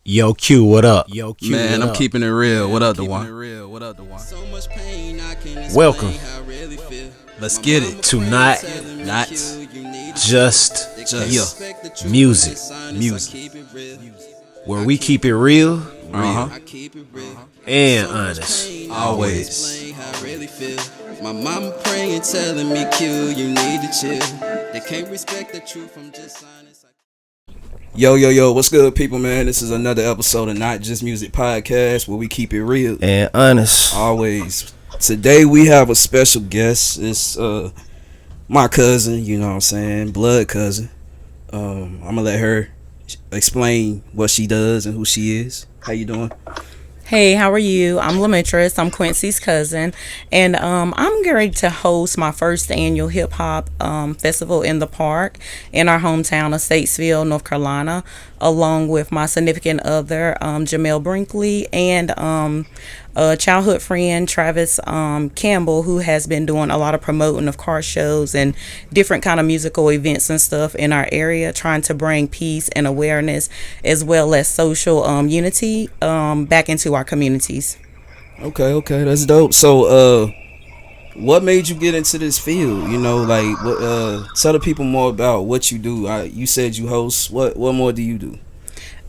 Yo Q, what up? Yo Q, Man, what I'm up? keeping it real. What up, Duan? Welcome Let's get it. to not Not just just music, music. where we keep it real Uh-huh. and honest. Always. My mama praying, telling me, Q, you need to chill. They can't respect the truth, I'm just honest. Yo, what's good, people, man? This is another episode of Not Just Music Podcast, where we keep it real. And honest. Always. Today we have a special guest. It's my cousin, you know what I'm saying, blood cousin. I'm gonna let her explain what she does and who she is. How you doing? Hey, how are you? I'm Lametris. I'm Quincy's cousin, and I'm getting ready to host my first annual hip hop festival in the park in our hometown of Statesville, North Carolina, along with my significant other, Jamel Brinkley, and a childhood friend, Travis Campbell, who has been doing a lot of promoting of car shows and different kind of musical events and stuff in our area, trying to bring peace and awareness as well as social unity back into our communities. Okay, that's dope. So, what made you get into this field? You know, like, what? Tell the people more about what you do. You said you host. What more do you do?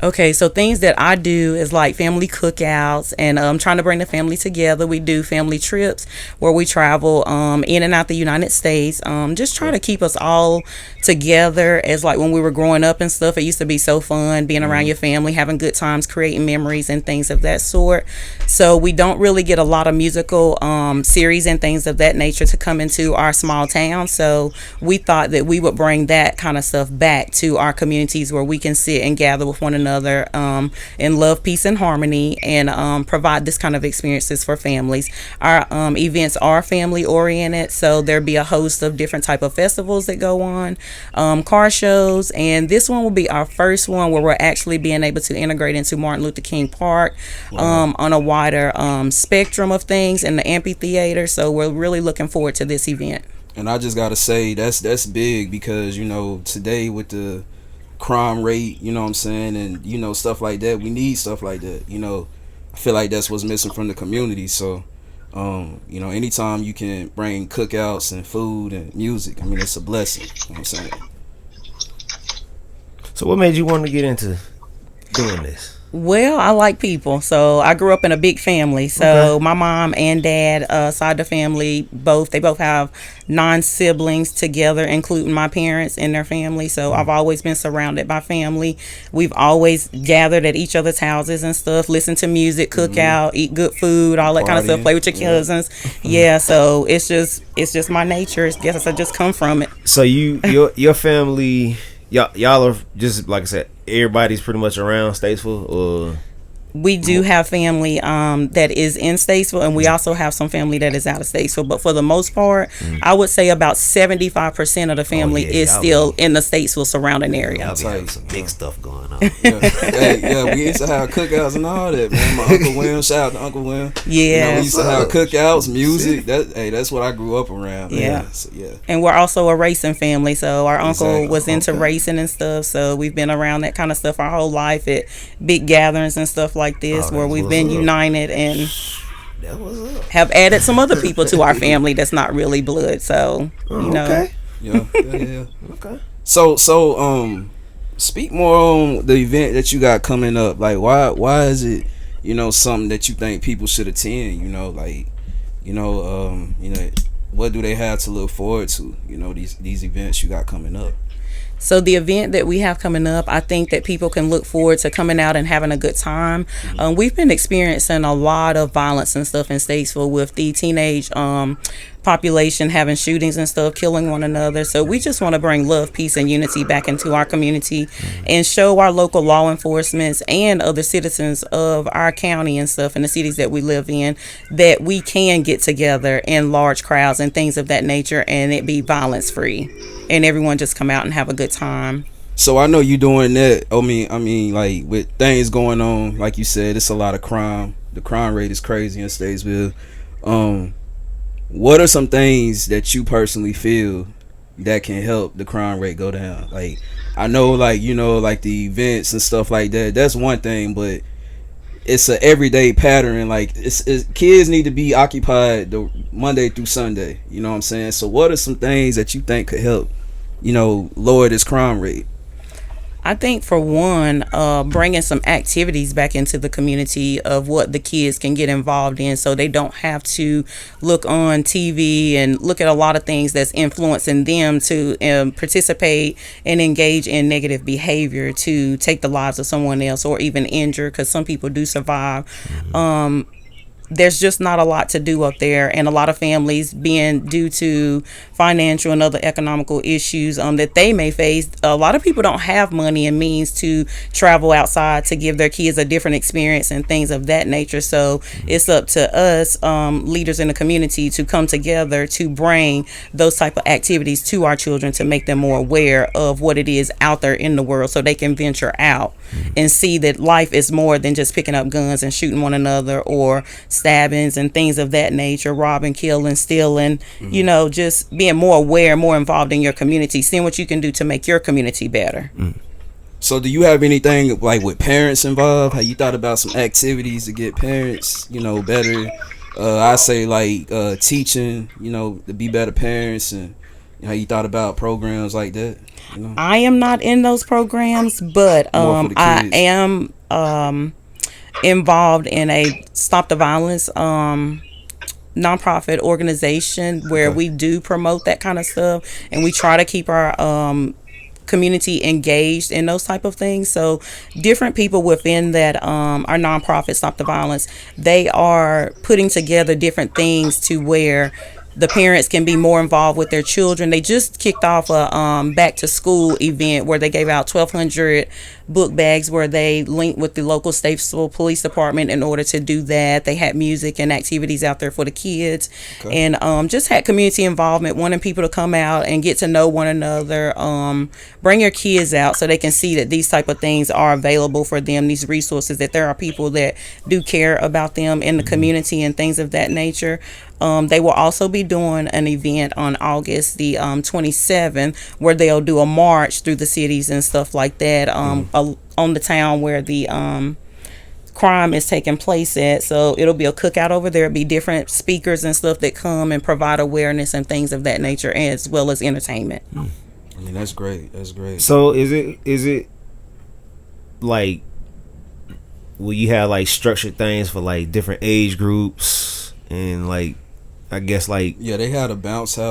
Okay, so things that I do is like family cookouts and trying to bring the family together. We do family trips where we travel in and out the United States. Just try to keep us all together as like when we were growing up and stuff. It used to be so fun being around your family, having good times, creating memories and things of that sort. So we don't really get a lot of musical series and things of that nature to come into our small town. So we thought that we would bring that kind of stuff back to our communities where we can sit and gather with one another in love, peace, and harmony, and provide this kind of experiences for families. Our events are family oriented, so there'll be a host of different type of festivals that go on, car shows, and this one will be our first one where we're actually being able to integrate into Martin Luther King Park on a wider spectrum of things in the amphitheater. So we're really looking forward to this event. And I just gotta say that's big because, you know, today with the crime rate, you know what I'm saying, and you know, stuff like that, we need stuff like that. You know, I feel like that's what's missing from the community. So you know, anytime you can bring cookouts and food and music, I mean, it's a blessing. You know what I'm saying? So what made you want to get into doing this? Well, I like people. So I grew up in a big family. So my mom and dad side of the family, they both have 9 siblings together, including my parents and their family. So I've always been surrounded by family. We've always gathered at each other's houses and stuff, listen to music, cook out, eat good food, all that kind of stuff, play with your cousins. Yeah, so it's just my nature. I guess I just come from it. So your family, y'all are just like I said, everybody's pretty much around Statesville, or we do have family that is in Statesville, and we also have some family that is out of Statesville. But for the most part, I would say about 75% of the family is still in the Statesville surrounding area. Y'all be having some big stuff going on. We used to have cookouts and all that, man. My Uncle William, shout out to Uncle William. Yeah, you know, we used to have cookouts, music. That's what I grew up around. Man. Yeah. So, yeah. And we're also a racing family, so our uncle was into Okay. racing and stuff. So we've been around that kind of stuff our whole life at big gatherings and stuff like this, where we've been united and have added some other people to our family that's not really blood. So you know. okay. Yeah. Okay. So speak more on the event that you got coming up. Like, why is it, you know, something that you think people should attend? You know, like, you know, what do they have to look forward to? You know, these events you got coming up. So the event that we have coming up, I think that people can look forward to coming out and having a good time. We've been experiencing a lot of violence and stuff in Statesville with the teenage population having shootings and stuff, killing one another. So we just want to bring love, peace, and unity back into our community and show our local law enforcement and other citizens of our county and stuff in the cities that we live in that we can get together in large crowds and things of that nature and it be violence free and everyone just come out and have a good time. So I know you doing that. I mean, like with things going on, like you said, it's a lot of crime. The crime rate is crazy in Statesville. What are some things that you personally feel that can help the crime rate go down? Like, I know, like, you know, like the events and stuff like that. That's one thing, but it's a everyday pattern. Like, it's kids need to be occupied the Monday through Sunday. You know what I'm saying? So, what are some things that you think could help, you know, lower this crime rate? I think for one, bringing some activities back into the community of what the kids can get involved in, so they don't have to look on TV and look at a lot of things that's influencing them to participate and engage in negative behavior to take the lives of someone else or even injure, because some people do survive. There's just not a lot to do up there, and a lot of families, being due to financial and other economical issues that they may face, a lot of people don't have money and means to travel outside to give their kids a different experience and things of that nature. So it's up to us, leaders in the community, to come together to bring those type of activities to our children to make them more aware of what it is out there in the world, so they can venture out and see that life is more than just picking up guns and shooting one another, or stabbings and things of that nature, robbing, killing, stealing. You know, just being more aware, more involved in your community, seeing what you can do to make your community better. So, do you have anything like with parents involved? Have you thought about some activities to get parents, you know, better? I say like teaching, you know, to be better parents, and how you thought about programs like that? You know? I am not in those programs, but I am involved in a Stop the Violence nonprofit organization where we do promote that kind of stuff, and we try to keep our community engaged in those type of things. So different people within that our nonprofit Stop the Violence, they are putting together different things to where the parents can be more involved with their children. They just kicked off a back to school event where they gave out 1,200 book bags, where they linked with the local Statesville Police Department in order to do that. They had music and activities out there for the kids, and just had community involvement, wanting people to come out and get to know one another. Bring your kids out so they can see that these type of things are available for them, these resources, that there are people that do care about them in the community and things of that nature. They will also be doing an event on August the 27th, where they'll do a march through the cities and stuff like that, on the town where the crime is taking place at. So it'll be a cookout over there. It'll be different speakers and stuff that come and provide awareness and things of that nature, as well as entertainment. I mean, that's great. That's great. So is it like, will you have like structured things for like different age groups, and like, I guess like, yeah, they had a bouncy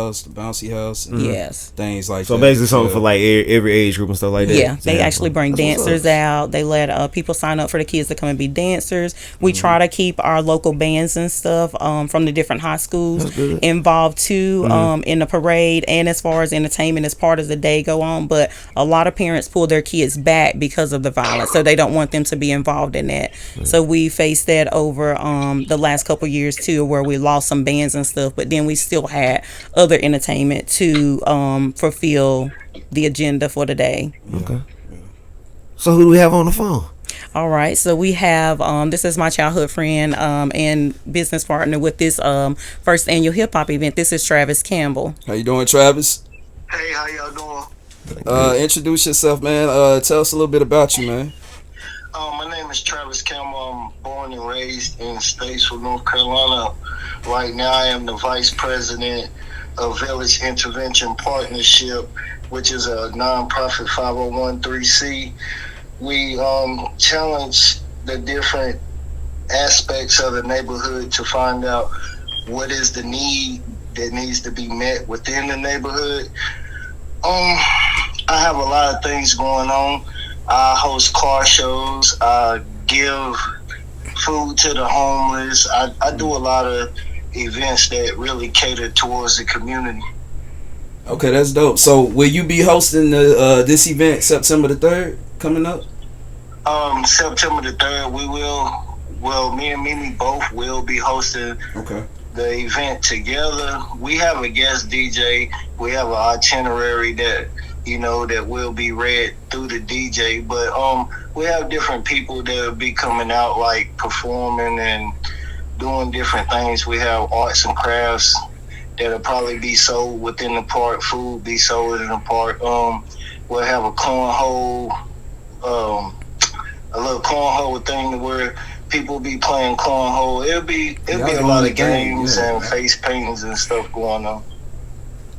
house, and yes, things like so that. basically something for like every age group and stuff like that. Yeah, they actually bring dancers out. They let people sign up for the kids to come and be dancers. We try to keep our local bands and stuff from the different high schools involved too, in the parade, and as far as entertainment as part of the day go on. But a lot of parents pull their kids back because of the violence, so they don't want them to be involved in that. So we faced that over the last couple years too, where we lost some bands and stuff, but then we still had other entertainment to fulfill the agenda for the day. Okay. So who do we have on the phone? All right, so we have this is my childhood friend and business partner with this first annual hip hop event. This is Travis Campbell. How you doing, Travis? Hey, how y'all doing? Introduce yourself, man. Tell us a little bit about you, man. My name is Travis Campbell. I'm born and raised in Statesville, North Carolina. Right now, I am the vice president of Village Intervention Partnership, which is a nonprofit 501(c). We challenge the different aspects of the neighborhood to find out what is the need that needs to be met within the neighborhood. I have a lot of things going on. I host car shows. I give food to the homeless. I do a lot of events that really cater towards the community. Okay, that's dope. So, will you be hosting the this event September the 3rd coming up? September the 3rd, we will. Well, me and Mimi both will be hosting the event together. We have a guest DJ. We have an itinerary that that will be read through the DJ. But we have different people that will be coming out, like performing and doing different things. We have arts and crafts that'll probably be sold within the park. Food be sold in the park. we'll have a cornhole, a little cornhole thing where people be playing cornhole. It'll be a lot of games and face paintings and stuff going on.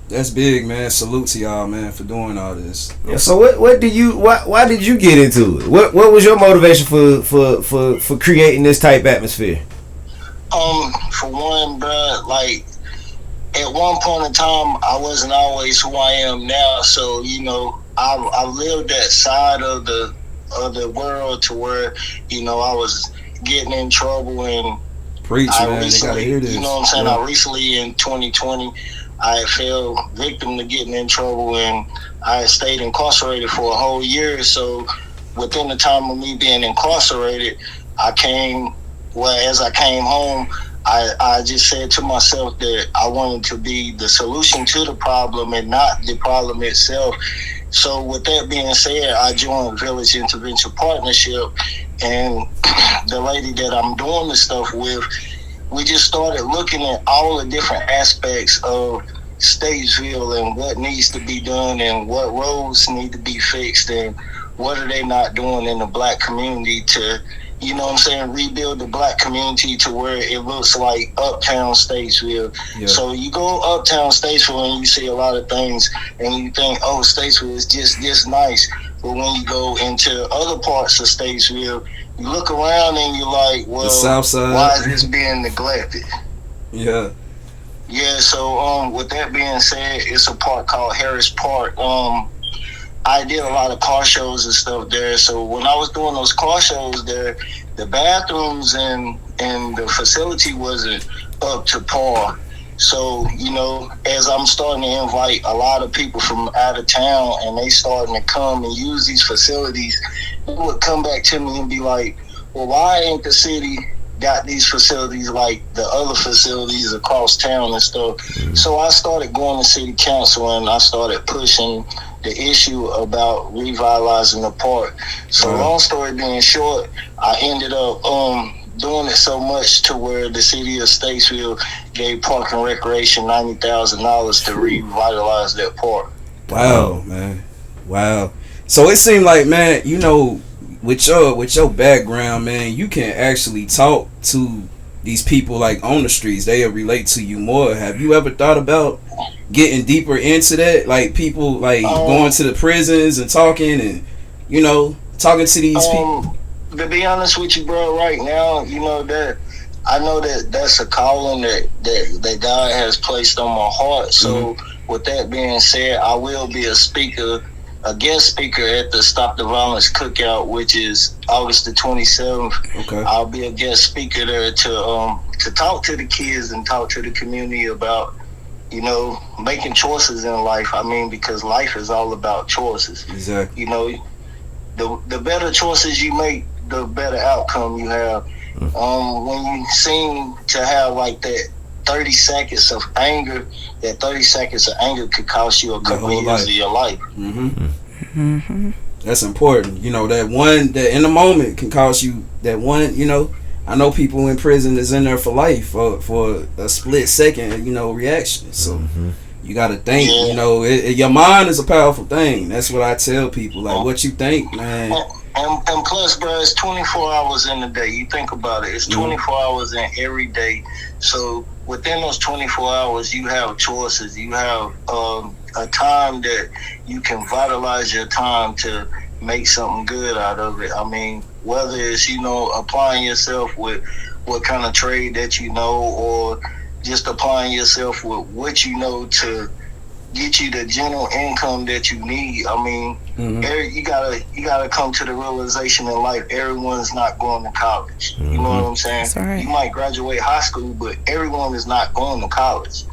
That's big, man. Salute to y'all, man, for doing all this. Yeah, so why did you get into it? What was your motivation for creating this type atmosphere? For one, bruh, like at one point in time, I wasn't always who I am now. So I lived that side of the world to where I was getting in trouble, and preach, man. Recently, they gotta hear this. You know what I'm saying? I recently in 2020. I fell victim to getting in trouble, and I stayed incarcerated for a whole year. So within the time of me being incarcerated, as I came home, I just said to myself that I wanted to be the solution to the problem and not the problem itself. So with that being said, I joined Village Intervention Partnership, and the lady that I'm doing the stuff with, we just started looking at all the different aspects of Statesville and what needs to be done and what roads need to be fixed and what are they not doing in the black community to, rebuild the black community to where it looks like uptown Statesville. Yeah. So you go uptown Statesville and you see a lot of things and you think, oh, Statesville is just this nice. But when you go into other parts of Statesville, you look around and you're like, well, the South Side. Why is this being neglected? Yeah. Yeah, so with that being said, it's a park called Harris Park. I did a lot of car shows and stuff there. So when I was doing those car shows there, the bathrooms and the facility wasn't up to par. So, as I'm starting to invite a lot of people from out of town and they starting to come and use these facilities, they would come back to me and be like, well, why ain't the city got these facilities like the other facilities across town and stuff? So I started going to city council and I started pushing the issue about revitalizing the park. So long story being short, I ended up doing it so much to where the city of Statesville gave Park and Recreation $90,000 to revitalize that park. Wow, man. Wow. So it seemed like, man, with your background, man, you can actually talk to these people like on the streets. They'll relate to you more. Have you ever thought about getting deeper into that? Like people like going to the prisons and talking and talking to these people? To be honest with you, bro, right now, that I know that that's a calling that God has placed on my heart. So with that being said, I will be a guest speaker at the Stop the Violence Cookout, which is August the 27th. Okay. I'll be a guest speaker there to talk to the kids and talk to the community about, making choices in life. I mean, because life is all about choices. Exactly. The better choices you make, the better outcome you have. When you seem to have like that 30 seconds of anger, that 30 seconds of anger could cost you a couple of years of your life. That's important. That one that in the moment can cost you that one, I know people in prison is in there for life for a split second, reaction. So you got to think, your mind is a powerful thing. That's what I tell people. Like what you think, man. And plus, bro, it's 24 hours in a day. You think about it. It's 24 hours in every day. So within those 24 hours, you have choices. You have a time that you can vitalize your time to make something good out of it. I mean, whether it's, applying yourself with what kind of trade that or just applying yourself with what to get you the general income that you need. I mean, you gotta come to the realization in life, everyone's not going to college. You know what I'm saying? That's right. You might graduate high school, but everyone is not going to college.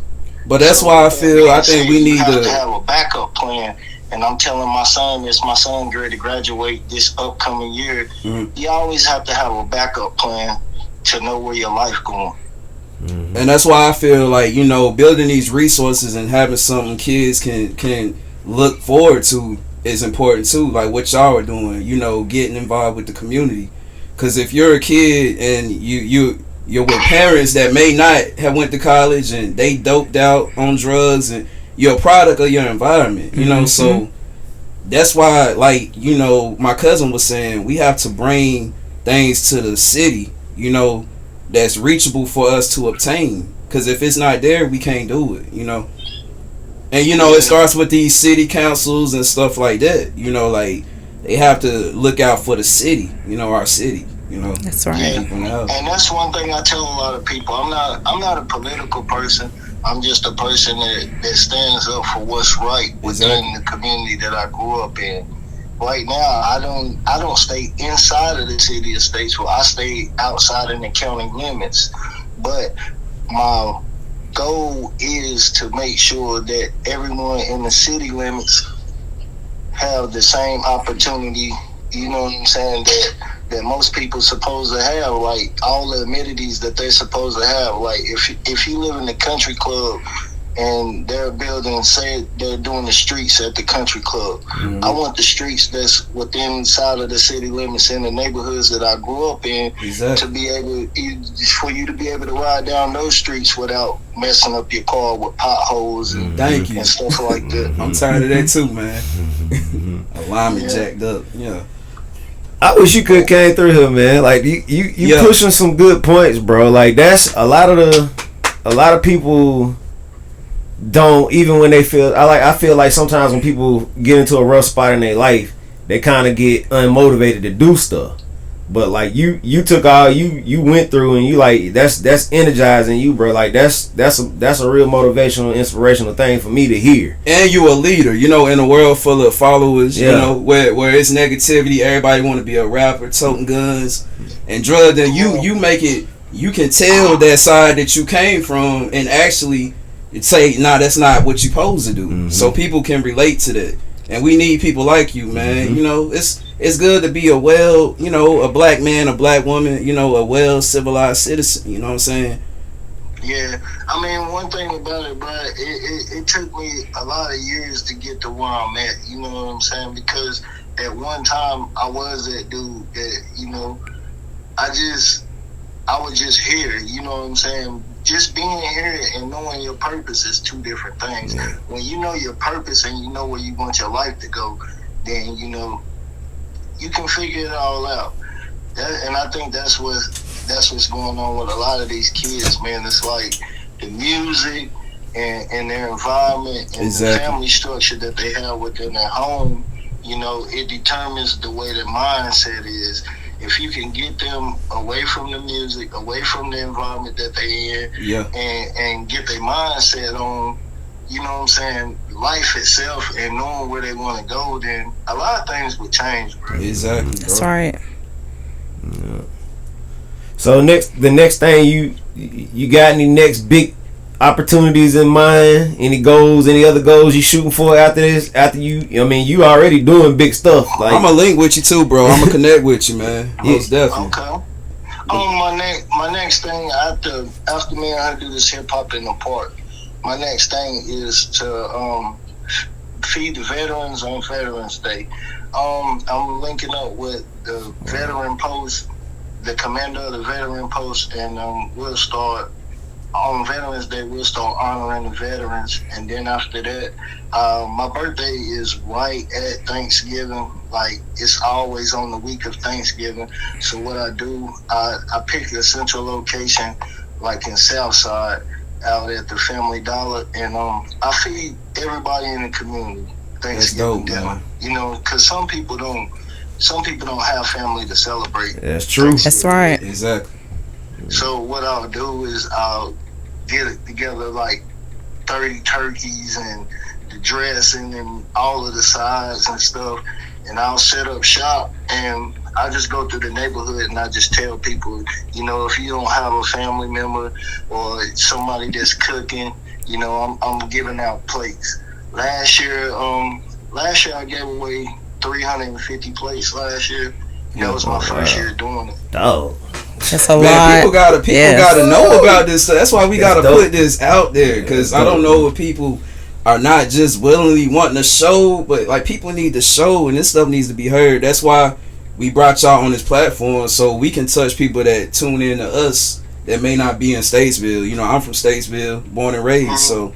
But that's why I think we need to have a backup plan. And I'm telling my son this, my son ready to graduate this upcoming year. You always have to have a backup plan to know where your life going. And that's why I feel like, building these resources and having something kids can look forward to is important too. Like what y'all are doing, getting involved with the community. Because if you're a kid and you're with parents that may not have went to college and they doped out on drugs, and you're a product of your environment, so that's why, like, you know, my cousin was saying we have to bring things to the city, you know, that's reachable for us to obtain. Because if it's not there, we can't do it, you know. And, you know, it starts with these city councils and stuff like that. You know, like, they have to look out for the city, you know, our city, you know. That's right. Yeah. And that's one thing I tell a lot of people. I'm not a political person. I'm just a person that stands up for what's right within the community that I grew up in. Right now, I don't stay inside of the city of Statesville. I stay outside in the county limits. But my goal is to make sure that everyone in the city limits have the same opportunity, you know what I'm saying, that most people supposed to have, like all the amenities that they're supposed to have. Like if you live in the country club and they're building, say they're doing the streets at the country club, I want the streets that's within inside of the city limits in the neighborhoods that I grew up in to be able, for you to be able to ride down those streets without messing up your car with potholes and stuff like that. I'm tired of that too, man. Alignment jacked up. Yeah. I wish you could came through here, man. Like you pushing some good points, bro. Like that's a lot of people don't, even when they feel, I feel like sometimes when people get into a rough spot in their life, they kind of get unmotivated to do stuff. But like you took all you went through, and you like that's energizing you, bro. Like that's a real motivational, inspirational thing for me to hear. And you a leader, you know, in a world full of followers, you know, where it's negativity, everybody want to be a rapper, toting guns and drugs. And you make it, you can tell that side that you came from, and actually say, nah, that's not what you supposed to do. So people can relate to that. And we need people like you, man. You know, it's good to be a black man, a black woman, you know, a well civilized citizen. You know what I'm saying? Yeah, I mean, one thing about it, bro, it took me a lot of years to get to where I'm at. You know what I'm saying? Because at one time I was that dude that, you know, I was just here. You know what I'm saying? Just being here and knowing your purpose is two different things. Yeah. When you know your purpose and you know where you want your life to go, then, you know, you can figure it all out. And I think that's what's going on with a lot of these kids, man. It's like the music and their environment and the family structure that they have within their home, you know, it determines the way their mindset is. If you can get them away from the music, away from the environment that they in, and get their mindset on, you know what I'm saying, life itself and knowing where they want to go, then a lot of things would change, bro. Exactly. That's right. Yeah. So the next thing you got any next big opportunities in mind? Any goals? Any other goals you shooting for after this? After you already doing big stuff. Like, I'm gonna link with you too, bro. I'm gonna connect with you, man. Most definitely. Okay. My next thing after me and her do this hip hop in the park, my next thing is to feed the veterans on Veterans Day. I'm linking up with the Veteran Post, the commander of the Veteran Post, and we'll start on Veterans Day. We'll start honoring the veterans, and then after that, my birthday is right at Thanksgiving. Like, it's always on the week of Thanksgiving. So what I do, I pick a central location, like in Southside, out at the Family Dollar, and I feed everybody in the community Thanksgiving dinner. You know, because some people don't have family to celebrate. That's true. That's right. Exactly. So what I'll do is I'll get it together like 30 turkeys and the dressing and all of the sides and stuff, and I'll set up shop, and I just go through the neighborhood and I just tell people, you know, if you don't have a family member or somebody that's cooking, you know, I'm giving out plates. Last year I gave away 350 plates last year. That was my first year doing it. Oh. That's a lot. People gotta know about this stuff. That's why we gotta put this out there, because I don't know if people are not just willingly wanting to show, but like people need to show, and this stuff needs to be heard. That's why we brought y'all on this platform, so we can touch people that tune in to us that may not be in Statesville. You know, I'm from Statesville, born and raised, so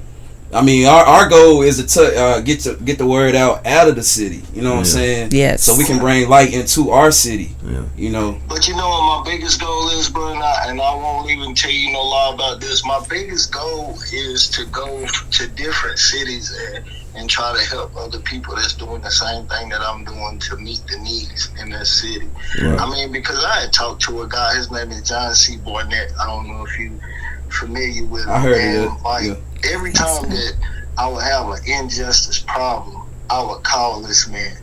I mean, our goal is to get the word out of the city. You know what I'm saying? Yes. So we can bring light into our city. Yeah. You know. But you know what my biggest goal is, bro, and I won't even tell you no lie about this. My biggest goal is to go to different cities and try to help other people that's doing the same thing that I'm doing to meet the needs in that city. Right. I mean, because I had talked to a guy, his name is John C. Barnett. I don't know if you familiar with him. I heard it. Like, every time that I would have an injustice problem, I would call this man.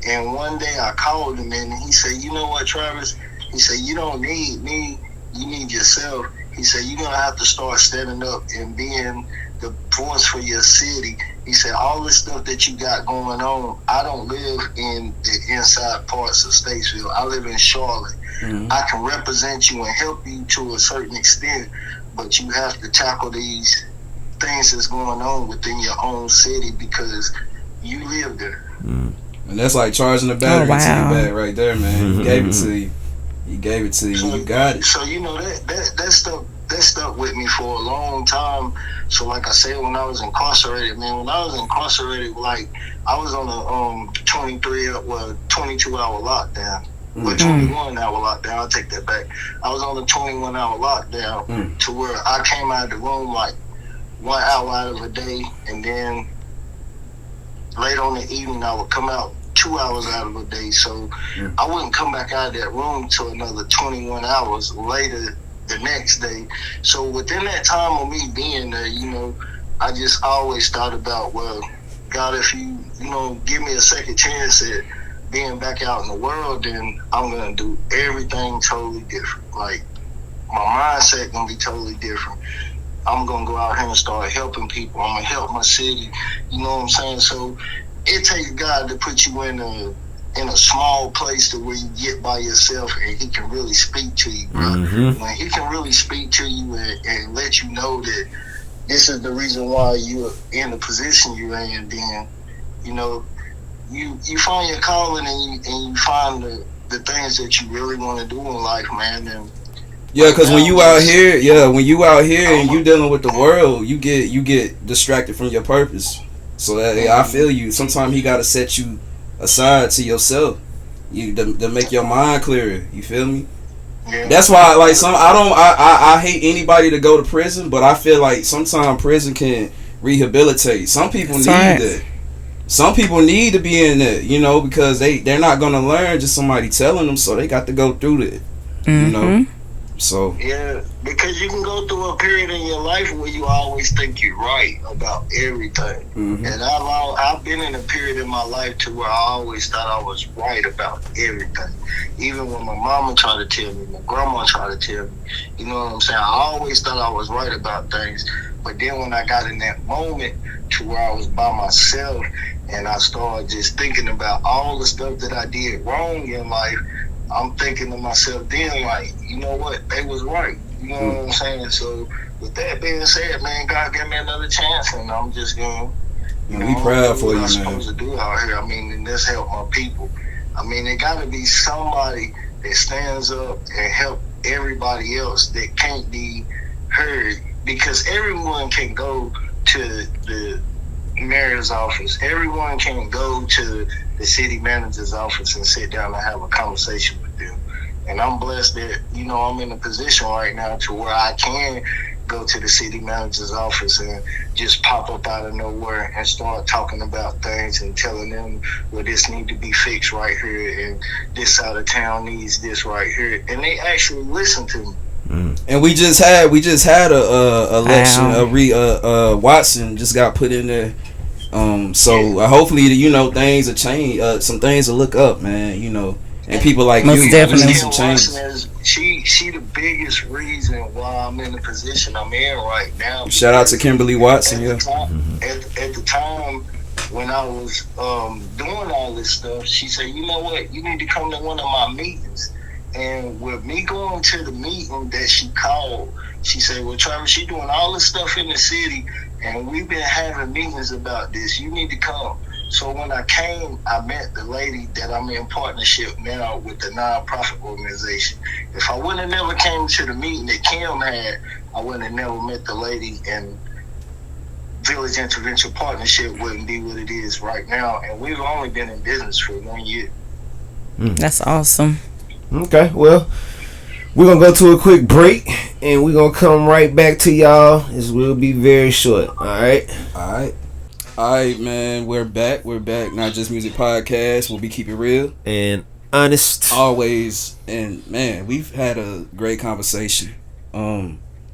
And one day I called him and he said, you know what, Travis? He said, you don't need me, you need yourself. He said, you're going to have to start standing up and being the voice for your city. He said, all this stuff that you got going on, I don't live in the inside parts of Statesville. I live in Charlotte. Mm-hmm. I can represent you and help you to a certain extent, but you have to tackle these things that's going on within your own city because you live there. Mm. And that's like charging the battery to you back right there, man. He gave it to you. He gave it to you. So, you got it. So you know that stuck with me for a long time. So like I said, when I was incarcerated, like I was on a 22-hour lockdown. But 21-hour lockdown, I'll take that back. I was on a 21-hour lockdown to where I came out of the room like 1 hour out of a day, and then late on the evening I would come out 2 hours out of a day. So I wouldn't come back out of that room till another 21 hours later the next day. So within that time of me being there, you know, I just always thought about, well, God, if you give me a second chance at being back out in the world, then I'm gonna do everything totally different. Like, my mindset gonna be totally different. I'm gonna go out here and start helping people. I'm gonna help my city. You know what I'm saying? So it takes God to put you in a small place to where you get by yourself and he can really speak to you, bro. Mm-hmm. When he can really speak to you and let you know that this is the reason why you're in the position you're in, then, you know, you find your calling and you find the things that you really want to do in life, man. And because when you out here and you dealing with the world, you get distracted from your purpose. So I feel you. Sometimes he gotta set you aside to yourself, to make your mind clearer. You feel me? Yeah. That's why, like, I hate anybody to go to prison, but I feel like sometimes prison can rehabilitate. Some people need that. Some people need to be in there, you know, because they're not gonna learn just somebody telling them, so they got to go through that, you know. So yeah, because you can go through a period in your life where you always think you're right about everything, and I've been in a period in my life to where I always thought I was right about everything, even when my mama tried to tell me, my grandma tried to tell me, you know what I'm saying. I always thought I was right about things, but then when I got in that moment to where I was by myself and I started just thinking about all the stuff that I did wrong in life, I'm thinking to myself then, like, you know what, they was right. You know what I'm saying? So with that being said, man, God gave me another chance, and I'm just going to, we proud for you, man. I'm supposed to do out here. I mean, and let's help my people. I mean, there got to be somebody that stands up and help everybody else that can't be heard, because everyone can go to the mayor's office. Everyone can go to the city manager's office and sit down and have a conversation with them. And I'm blessed that, you know, I'm in a position right now to where I can go to the city manager's office and just pop up out of nowhere and start talking about things and telling them, well, this need to be fixed right here and this side of town needs this right here. And they actually listen to me. And we just had a election. Watson just got put in there. So hopefully, you know, things will change. Some things will look up, man. You know, and people like most you definitely. Some changes. She the biggest reason why I'm in the position I'm in right now. Shout out to Kimberly Watson. At the time when I was doing all this stuff, she said, you know what, you need to come to one of my meetings. And with me going to the meeting that she called, she said, well, Travis, she doing all this stuff in the city, and we've been having meetings about this. You need to come. So when I came, I met the lady that I'm in partnership now with the nonprofit organization. If I wouldn't have never came to the meeting that Kim had, I wouldn't have never met the lady and Village Intervention Partnership wouldn't be what it is right now. And we've only been in business for 1 year. That's awesome. Okay, well, we're going to go to a quick break, and we're going to come right back to y'all. This will be very short, all right? All right, man, we're back. Not Just Music Podcast. We'll be keeping real and honest always. And man, we've had a great conversation.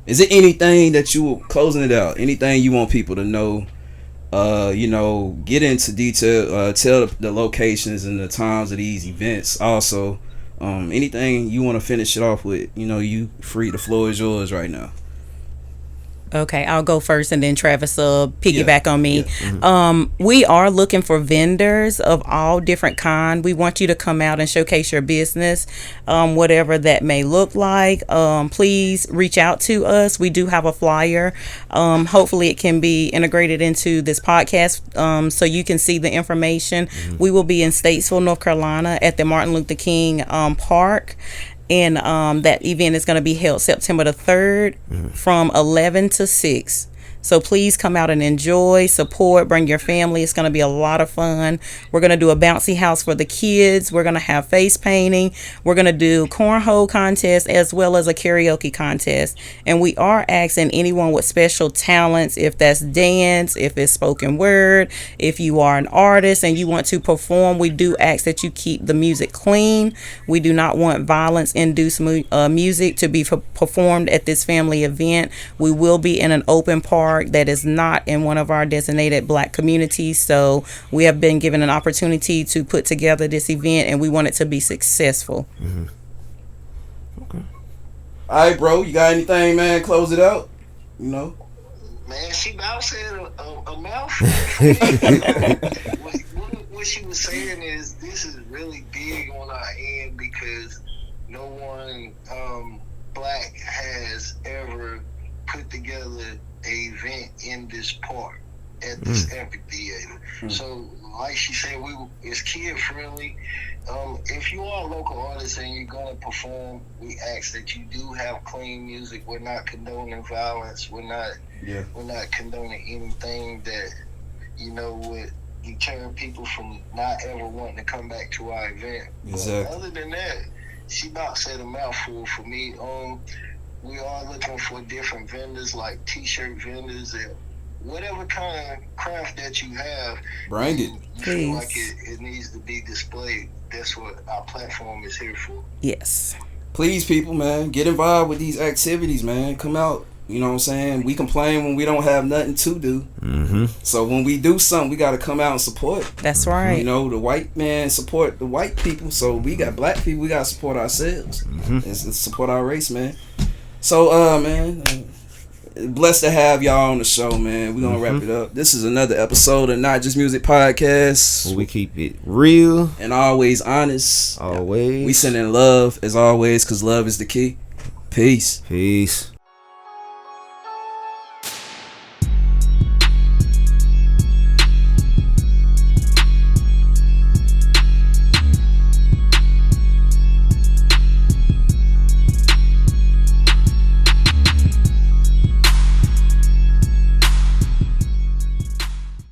Is there anything that you, closing it out, anything you want people to know? Get into detail, tell the locations and the times of these events. Also, anything you want to finish it off with, you free. The floor is yours right now. Okay, I'll go first, and then Travis piggyback on me. Yeah. Mm-hmm. We are looking for vendors of all different kind. We want you to come out and showcase your business, whatever that may look like. Please reach out to us. We do have a flyer. Hopefully it can be integrated into this podcast so you can see the information. Mm-hmm. We will be in Statesville, North Carolina at the Martin Luther King Park. And that event is going to be held September the 3rd from 11 to 6. So please come out and enjoy, support, bring your family. It's going to be a lot of fun. We're going to do a bouncy house for the kids. We're going to have face painting. We're going to do cornhole contest as well as a karaoke contest. And we are asking anyone with special talents, if that's dance, if it's spoken word, if you are an artist and you want to perform, we do ask that you keep the music clean. We do not want violence-induced music to be performed at this family event. We will be in an open park that is not in one of our designated Black communities. So we have been given an opportunity to put together this event, and we want it to be successful. Mm-hmm. Okay. All right, bro. You got anything, man? Close it out. Man, she about said a mouthful. What she was saying is this is really big on our end because no one Black has ever put together a event in this park at this amphitheater. So like she said, it's kid friendly. If you are a local artist and you're gonna perform, we ask that you do have clean music. We're not condoning violence. We're not condoning anything that would deter people from not ever wanting to come back to our event. Exactly. But other than that, she about said a mouthful for me. We are looking for different vendors, like t-shirt vendors and whatever kind of craft that you have. Bring it. You feel like it needs to be displayed. That's what our platform is here for. Yes. Please, people, man, get involved with these activities, man. Come out. You know what I'm saying? We complain when we don't have nothing to do. Mm-hmm. So when we do something, we got to come out and support. That's right. The white man support the white people. So we got Black people. We got to support ourselves and support our race, man. So, man, blessed to have y'all on the show, man. We're going to wrap it up. This is another episode of Not Just Music Podcast. We keep it real. And always honest. Always. We send in love, as always, because love is the key. Peace. Peace.